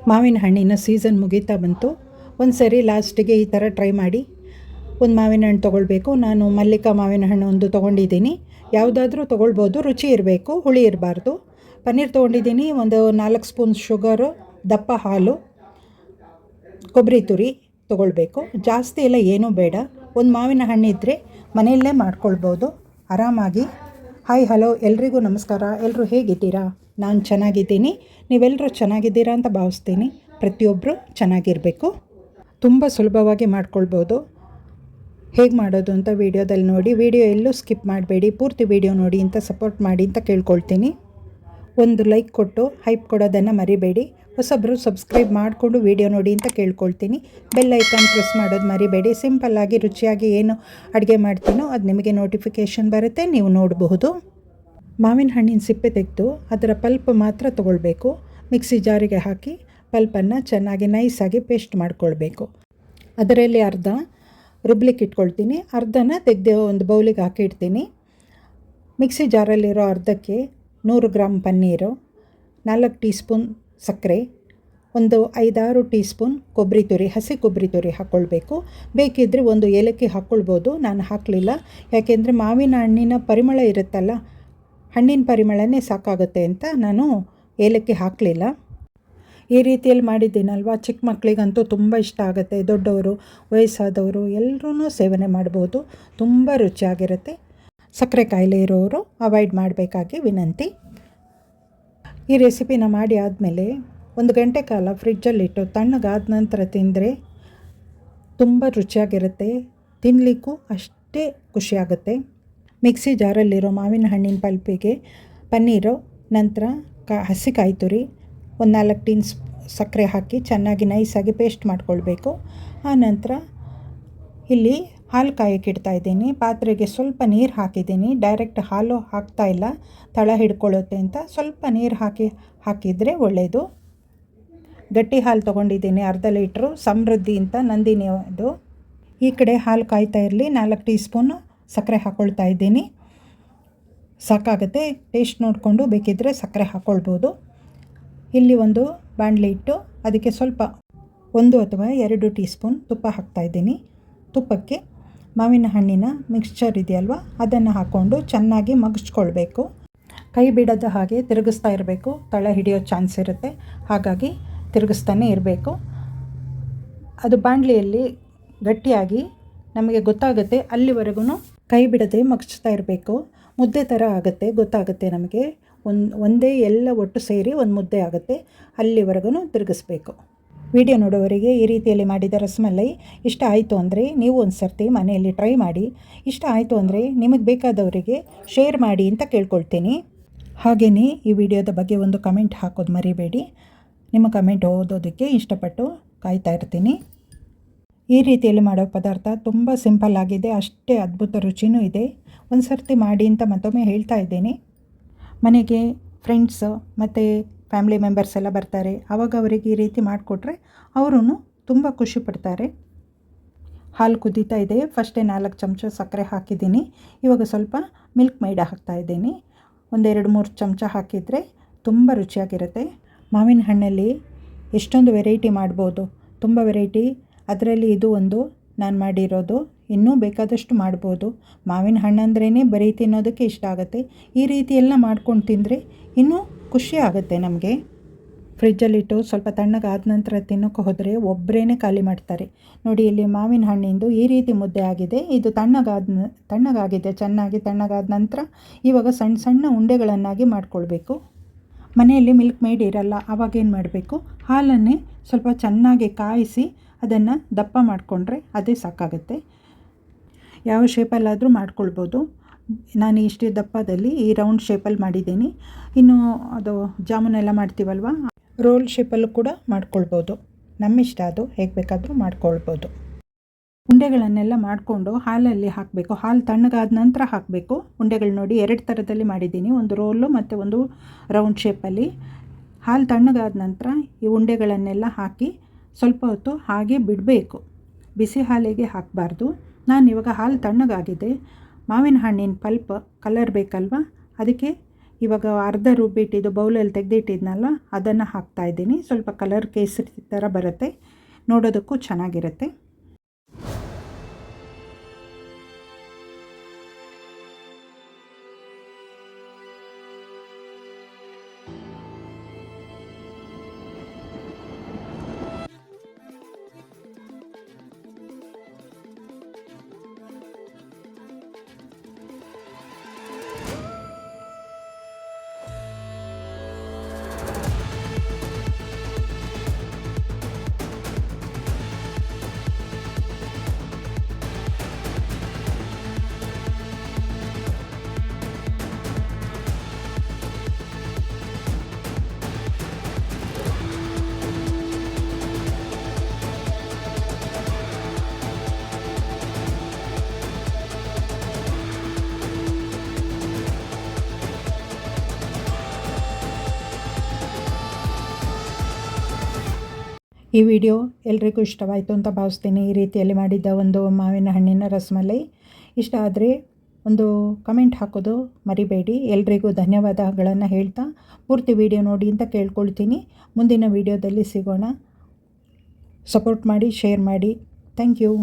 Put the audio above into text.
ಮಾವಿನ ಹಣ್ಣಿನ ಸೀಸನ್ ಮುಗೀತಾ ಬಂತು. ಒಂದು ಸರಿ ಲಾಸ್ಟಿಗೆ ಈ ಥರ ಟ್ರೈ ಮಾಡಿ. ಒಂದು ಮಾವಿನ ಹಣ್ಣು ತೊಗೊಳ್ಬೇಕು. ನಾನು ಮಲ್ಲಿಕಾ ಮಾವಿನ ಹಣ್ಣು ಒಂದು ತೊಗೊಂಡಿದ್ದೀನಿ. ಯಾವುದಾದ್ರೂ ತೊಗೊಳ್ಬೋದು, ರುಚಿ ಇರಬೇಕು, ಹುಳಿ ಇರಬಾರ್ದು. ಪನ್ನೀರ್ ತೊಗೊಂಡಿದ್ದೀನಿ. ಒಂದು 4 ಸ್ಪೂನ್ ಶುಗರು, ದಪ್ಪ ಹಾಲು, ಕೊಬ್ಬರಿ ತುರಿ ತೊಗೊಳ್ಬೇಕು. ಜಾಸ್ತಿ ಎಲ್ಲ ಏನೂ ಬೇಡ. ಒಂದು ಮಾವಿನ ಹಣ್ಣಿದ್ದರೆ ಮನೆಯಲ್ಲೇ ಮಾಡ್ಕೊಳ್ಬೋದು ಆರಾಮಾಗಿ. ಹಾಯ್ ಹಲೋ ಎಲ್ರಿಗೂ ನಮಸ್ಕಾರ. ಎಲ್ಲರೂ ಹೇಗಿದ್ದೀರಾ? ನಾನು ಚೆನ್ನಾಗಿದ್ದೀನಿ. ನೀವೆಲ್ಲರೂ ಚೆನ್ನಾಗಿದ್ದೀರಾ ಅಂತ ಭಾವಿಸ್ತೀನಿ. ಪ್ರತಿಯೊಬ್ಬರು ಚೆನ್ನಾಗಿರಬೇಕು. ತುಂಬ ಸುಲಭವಾಗಿ ಮಾಡ್ಕೊಳ್ಬೋದು. ಹೇಗೆ ಮಾಡೋದು ಅಂತ ವೀಡಿಯೋದಲ್ಲಿ ನೋಡಿ. ವಿಡಿಯೋ ಎಲ್ಲೂ ಸ್ಕಿಪ್ ಮಾಡಬೇಡಿ, ಪೂರ್ತಿ ವಿಡಿಯೋ ನೋಡಿ ಅಂತ ಸಪೋರ್ಟ್ ಮಾಡಿ ಅಂತ ಕೇಳ್ಕೊಳ್ತೀನಿ. ಒಂದು ಲೈಕ್ ಕೊಟ್ಟು ಹೈಪ್ ಕೊಡೋದನ್ನು ಮರಿಬೇಡಿ. ಹೊಸಬ್ರು ಸಬ್ಸ್ಕ್ರೈಬ್ ಮಾಡಿಕೊಂಡು ವಿಡಿಯೋ ನೋಡಿ ಅಂತ ಕೇಳ್ಕೊಳ್ತೀನಿ. ಬೆಲ್ ಐಕಾನ್ ಪ್ರೆಸ್ ಮಾಡೋದು ಮರಿಬೇಡಿ. ಸಿಂಪಲ್ಲಾಗಿ ರುಚಿಯಾಗಿ ಏನು ಅಡುಗೆ ಮಾಡ್ತೀನೋ ಅದು ನಿಮಗೆ ನೋಟಿಫಿಕೇಷನ್ ಬರುತ್ತೆ, ನೀವು ನೋಡಬಹುದು. ಮಾವಿನ ಹಣ್ಣಿನ ಸಿಪ್ಪೆ ತೆಗೆದು ಅದರ ಪಲ್ಪ್ ಮಾತ್ರ ತೊಗೊಳ್ಬೇಕು. ಮಿಕ್ಸಿ ಜಾರಿಗೆ ಹಾಕಿ ಪಲ್ಪನ್ನು ಚೆನ್ನಾಗಿ ನೈಸಾಗಿ ಪೇಸ್ಟ್ ಮಾಡ್ಕೊಳ್ಬೇಕು. ಅದರಲ್ಲಿ ಅರ್ಧ ರುಬ್ಲಿಕ್ಕೆ ಇಟ್ಕೊಳ್ತೀನಿ, ಅರ್ಧನ ತೆಗೆದು ಒಂದು ಬೌಲಿಗೆ ಹಾಕಿಡ್ತೀನಿ. ಮಿಕ್ಸಿ ಜಾರಲ್ಲಿರೋ ಅರ್ಧಕ್ಕೆ 100 ಗ್ರಾಮ್ ಪನ್ನೀರು, 4 ಟೀ ಸ್ಪೂನ್ ಸಕ್ಕರೆ, ಒಂದು 5-6 ಟೀ ಸ್ಪೂನ್ ಕೊಬ್ಬರಿ ತುರಿ, ಹಸಿ ಕೊಬ್ಬರಿ ತುರಿ ಹಾಕ್ಕೊಳ್ಬೇಕು. ಬೇಕಿದ್ದರೆ ಒಂದು ಏಲಕ್ಕಿ ಹಾಕ್ಕೊಳ್ಬೋದು. ನಾನು ಹಾಕಲಿಲ್ಲ, ಯಾಕೆಂದರೆ ಮಾವಿನ ಹಣ್ಣಿನ ಪರಿಮಳ ಇರುತ್ತಲ್ಲ, ಹಣ್ಣಿನ ಪರಿಮಳನೇ ಸಾಕಾಗುತ್ತೆ ಅಂತ ನಾನು ಏಲಕ್ಕಿ ಹಾಕಲಿಲ್ಲ. ಈ ರೀತಿಯಲ್ಲಿ ಮಾಡಿದ್ದೀನಲ್ವ, ಚಿಕ್ಕ ಮಕ್ಕಳಿಗಂತೂ ತುಂಬ ಇಷ್ಟ ಆಗುತ್ತೆ. ದೊಡ್ಡವರು, ವಯಸ್ಸಾದವರು ಎಲ್ಲರೂ ಸೇವನೆ ಮಾಡ್ಬೋದು. ತುಂಬ ರುಚಿಯಾಗಿರುತ್ತೆ. ಸಕ್ಕರೆ ಕಾಯಿಲೆ ಇರೋರು ಅವಾಯ್ಡ್ ಮಾಡಬೇಕಾಗಿ ವಿನಂತಿ. ಈ ರೆಸಿಪಿನ ಮಾಡಿ ಆದಮೇಲೆ 1 ಗಂಟೆ ಕಾಲ ಫ್ರಿಜ್ಜಲ್ಲಿಟ್ಟು ತಣ್ಣಗಾದ ನಂತರ ತಿಂದರೆ ತುಂಬ ರುಚಿಯಾಗಿರುತ್ತೆ. ತಿನ್ನಲಿಕ್ಕೂ ಅಷ್ಟೇ ಖುಷಿಯಾಗುತ್ತೆ. ಮಿಕ್ಸಿ ಜಾರಲ್ಲಿರೋ ಮಾವಿನ ಹಣ್ಣಿನ ಪಲ್ಪಿಗೆ ಪನ್ನೀರು, ನಂತರ ಹಸಿ ಕಾಯಿ ತುರಿ, ಒಂದು 4 ಟೀನ್ ಸಕ್ಕರೆ ಹಾಕಿ ಚೆನ್ನಾಗಿ ನೈಸಾಗಿ ಪೇಸ್ಟ್ ಮಾಡ್ಕೊಳ್ಬೇಕು. ಆನಂತರ ಇಲ್ಲಿ ಹಾಲು ಕಾಯಕ್ಕೆ ಇಡ್ತಾ ಇದ್ದೀನಿ. ಪಾತ್ರೆಗೆ ಸ್ವಲ್ಪ ನೀರು ಹಾಕಿದ್ದೀನಿ. ಡೈರೆಕ್ಟ್ ಹಾಲು ಹಾಕ್ತಾ ಇಲ್ಲ, ತಳ ಹಿಡ್ಕೊಳ್ಳುತ್ತೆ ಅಂತ ಸ್ವಲ್ಪ ನೀರು ಹಾಕಿದರೆ ಒಳ್ಳೆಯದು. ಗಟ್ಟಿ ಹಾಲು ತೊಗೊಂಡಿದ್ದೀನಿ, ಅರ್ಧ ಲೀಟ್ರು, ಸಮೃದ್ಧಿ ಅಂತ ನಂದಿನಿ ಅದು. ಈ ಕಡೆ ಹಾಲು ಕಾಯ್ತಾ ಇರಲಿ. 4 ಟೀ ಸ್ಪೂನು ಸಕ್ಕರೆ ಹಾಕ್ಕೊಳ್ತಾ ಇದ್ದೀನಿ. ಸಾಕಾಗುತ್ತೆ. ಟೇಸ್ಟ್ ನೋಡಿಕೊಂಡು ಬೇಕಿದ್ದರೆ ಸಕ್ಕರೆ ಹಾಕ್ಕೊಳ್ಬೋದು. ಇಲ್ಲಿ ಒಂದು ಬಾಣಲೆ ಇಟ್ಟು ಅದಕ್ಕೆ ಸ್ವಲ್ಪ 1 ಅಥವಾ 2 ಟೀ ಸ್ಪೂನ್ ತುಪ್ಪ ಹಾಕ್ತಾಯಿದ್ದೀನಿ. ತುಪ್ಪಕ್ಕೆ ಮಾವಿನ ಹಣ್ಣಿನ ಮಿಕ್ಸ್ಚರ್ ಇದೆಯಲ್ವ, ಅದನ್ನು ಹಾಕ್ಕೊಂಡು ಚೆನ್ನಾಗಿ ಮಗಚ್ಕೊಳ್ಬೇಕು. ಕೈ ಬಿಡದ ಹಾಗೆ ತಿರುಗಿಸ್ತಾ ಇರಬೇಕು, ತಳ ಹಿಡಿಯೋ ಚಾನ್ಸ್ ಇರುತ್ತೆ. ಹಾಗಾಗಿ ತಿರುಗಿಸ್ತಾನೆ ಇರಬೇಕು. ಅದು ಬಾಣಲೆಯಲ್ಲಿ ಗಟ್ಟಿಯಾಗಿ ನಮಗೆ ಗೊತ್ತಾಗುತ್ತೆ. ಅಲ್ಲಿವರೆಗೂ ಕೈ ಬಿಡದೆ ಮಗಚ್ತಾ ಇರಬೇಕು. ಮುದ್ದೆ ಥರ ಆಗುತ್ತೆ, ಗೊತ್ತಾಗುತ್ತೆ ನಮಗೆ. ಒಂದೇ ಎಲ್ಲ ಒಟ್ಟು ಸೇರಿ ಒಂದು ಮುದ್ದೆ ಆಗುತ್ತೆ. ಅಲ್ಲಿವರೆಗೂ ತಿರುಗಿಸ್ಬೇಕು. ವಿಡಿಯೋ ನೋಡೋವರಿಗೆ ಈ ರೀತಿಯಲ್ಲಿ ಮಾಡಿದ ರಸಮಲೈ ಇಷ್ಟ ಆಯಿತು ಅಂದರೆ ನೀವು ಒಂದು ಸರ್ತಿ ಮನೆಯಲ್ಲಿ ಟ್ರೈ ಮಾಡಿ. ಇಷ್ಟ ಆಯಿತು ಅಂದರೆ ನಿಮಗೆ ಬೇಕಾದವರಿಗೆ ಶೇರ್ ಮಾಡಿ ಅಂತ ಕೇಳ್ಕೊಳ್ತೀನಿ. ಹಾಗೆಯೇ ಈ ವಿಡಿಯೋದ ಬಗ್ಗೆ ಒಂದು ಕಮೆಂಟ್ ಹಾಕೋದು ಮರಿಬೇಡಿ. ನಿಮ್ಮ ಕಮೆಂಟ್ ಓದೋದಕ್ಕೆ ಇಷ್ಟಪಟ್ಟು ಕಾಯ್ತಾ ಇರ್ತೀನಿ. ಈ ರೀತಿಯಲ್ಲಿ ಮಾಡೋ ಪದಾರ್ಥ ತುಂಬ ಸಿಂಪಲ್ ಆಗಿದೆ, ಅಷ್ಟೇ ಅದ್ಭುತ ರುಚಿನೂ ಇದೆ. ಒಂದು ಸರ್ತಿ ಮಾಡಿ ಅಂತ ಮತ್ತೊಮ್ಮೆ ಹೇಳ್ತಾ ಇದ್ದೀನಿ. ಮನೆಗೆ ಫ್ರೆಂಡ್ಸು ಮತ್ತು ಫ್ಯಾಮಿಲಿ ಮೆಂಬರ್ಸ್ ಎಲ್ಲ ಬರ್ತಾರೆ. ಆವಾಗ ಅವರಿಗೆ ಈ ರೀತಿ ಮಾಡಿಕೊಟ್ರೆ ಅವರೂ ತುಂಬ ಖುಷಿ ಪಡ್ತಾರೆ. ಹಾಲು ಕುದೀತಾ ಇದೆ. ಫಸ್ಟೇ 4 ಚಮಚ ಸಕ್ಕರೆ ಹಾಕಿದ್ದೀನಿ. ಇವಾಗ ಸ್ವಲ್ಪ ಮಿಲ್ಕ್ ಮೈದಾ ಹಾಕ್ತಾಯಿದ್ದೀನಿ. ಒಂದು 2-3 ಚಮಚ ಹಾಕಿದರೆ ತುಂಬ ರುಚಿಯಾಗಿರುತ್ತೆ. ಮಾವಿನ ಹಣ್ಣಲ್ಲಿ ಎಷ್ಟೊಂದು ವೆರೈಟಿ ಮಾಡ್ಬೋದು, ತುಂಬ ವೆರೈಟಿ. ಅದರಲ್ಲಿ ಇದು ಒಂದು ನಾನು ಮಾಡಿರೋದು. ಇನ್ನೂ ಬೇಕಾದಷ್ಟು ಮಾಡ್ಬೋದು. ಮಾವಿನ ಹಣ್ಣಂದ್ರೇ ಬರೀ ತಿನ್ನೋದಕ್ಕೆ ಇಷ್ಟ ಆಗುತ್ತೆ. ಈ ರೀತಿ ಎಲ್ಲ ಮಾಡ್ಕೊಂಡು ತಿಂದರೆ ಇನ್ನೂ ಖುಷಿ ಆಗುತ್ತೆ ನಮಗೆ. ಫ್ರಿಜ್ಜಲ್ಲಿಟ್ಟು ಸ್ವಲ್ಪ ತಣ್ಣಗಾದ ನಂತರ ತಿನ್ನೋಕ್ಕೆ ಹೋದರೆ ಒಬ್ಬರೇ ಖಾಲಿ ಮಾಡ್ತಾರೆ. ನೋಡಿ, ಇಲ್ಲಿ ಮಾವಿನ ಹಣ್ಣಿಂದು ಈ ರೀತಿ ಮುದ್ದೆ ಆಗಿದೆ. ಇದು ತಣ್ಣಗಾಗಿದೆ, ಚೆನ್ನಾಗಿ ತಣ್ಣಗಾದ ನಂತರ ಇವಾಗ ಸಣ್ಣ ಸಣ್ಣ ಉಂಡೆಗಳನ್ನಾಗಿ ಮಾಡ್ಕೊಳ್ಬೇಕು. ಮನೆಯಲ್ಲಿ ಮಿಲ್ಕ್ ಮೇಡ್ ಇರಲ್ಲ, ಆವಾಗೇನು ಮಾಡಬೇಕು, ಹಾಲನ್ನೇ ಸ್ವಲ್ಪ ಚೆನ್ನಾಗಿ ಕಾಯಿಸಿ ಅದನ್ನು ದಪ್ಪ ಮಾಡಿಕೊಂಡ್ರೆ ಅದೇ ಸಾಕಾಗುತ್ತೆ. ಯಾವ ಶೇಪಲ್ಲಾದರೂ ಮಾಡ್ಕೊಳ್ಬೋದು. ನಾನು ಇಷ್ಟೇ ದಪ್ಪದಲ್ಲಿ ಈ ರೌಂಡ್ ಶೇಪಲ್ಲಿ ಮಾಡಿದ್ದೀನಿ. ಇನ್ನು ಅದು ಜಾಮೂನೆಲ್ಲ ಮಾಡ್ತೀವಲ್ವ, ರೋಲ್ ಶೇಪಲ್ಲೂ ಕೂಡ ಮಾಡ್ಕೊಳ್ಬೋದು. ನಮ್ಮಿಷ್ಟ, ಅದು ಹೇಗೆ ಬೇಕಾದರೂ ಮಾಡ್ಕೊಳ್ಬೋದು. ಉಂಡೆಗಳನ್ನೆಲ್ಲ ಮಾಡಿಕೊಂಡು ಹಾಲಲ್ಲಿ ಹಾಕಬೇಕು. ಹಾಲು ತಣ್ಣಗಾದ ನಂತರ ಹಾಕಬೇಕು. ಉಂಡೆಗಳು ನೋಡಿ 2 ಥರದಲ್ಲಿ ಮಾಡಿದ್ದೀನಿ, ಒಂದು ರೋಲು ಮತ್ತು ಒಂದು ರೌಂಡ್ ಶೇಪಲ್ಲಿ. ಹಾಲು ತಣ್ಣಗಾದ ನಂತರ ಈ ಉಂಡೆಗಳನ್ನೆಲ್ಲ ಹಾಕಿ ಸ್ವಲ್ಪ ಹೊತ್ತು ಹಾಗೆ ಬಿಡಬೇಕು. ಬಿಸಿ ಹಾಲಿಗೆ ಹಾಕಬಾರ್ದು. ನಾನು ಇವಾಗ ಹಾಲು ತಣ್ಣಗಾಗಿದೆ, ಮಾವಿನ ಹಣ್ಣಿನ ಪಲ್ಪ್ ಕಲರ್ ಬೇಕಲ್ವ, ಅದಕ್ಕೆ ಇವಾಗ ಅರ್ಧ ರುಬ್ಬಿಟ್ಟಿದ್ದು ಬೌಲಲ್ಲಿ ತೆಗೆದಿಟ್ಟಿದ್ನಲ್ಲ ಅದನ್ನು ಹಾಕ್ತಾಯಿದ್ದೀನಿ. ಸ್ವಲ್ಪ ಕಲರ್ ಕೇಸರಿ ಥರ ಬರುತ್ತೆ, ನೋಡೋದಕ್ಕೂ ಚೆನ್ನಾಗಿರುತ್ತೆ. ಈ ವಿಡಿಯೋ ಎಲ್ರಿಗೂ ಇಷ್ಟವಾಯಿತು ಅಂತ ಭಾವಿಸ್ತೀನಿ. ಈ ರೀತಿಯಲ್ಲಿ ಮಾಡಿದ್ದ ಒಂದು ಮಾವಿನ ಹಣ್ಣಿನ ರಸಮಲೈ ಇಷ್ಟ ಆದರೆ ಒಂದು ಕಮೆಂಟ್ ಹಾಕೋದು ಮರಿಬೇಡಿ. ಎಲ್ರಿಗೂ ಧನ್ಯವಾದಗಳನ್ನು ಹೇಳ್ತಾ ಪೂರ್ತಿ ವಿಡಿಯೋ ನೋಡಿ ಅಂತ ಕೇಳ್ಕೊಳ್ತೀನಿ. ಮುಂದಿನ ವಿಡಿಯೋದಲ್ಲಿ ಸಿಗೋಣ. ಸಪೋರ್ಟ್ ಮಾಡಿ, ಶೇರ್ ಮಾಡಿ. Thank you.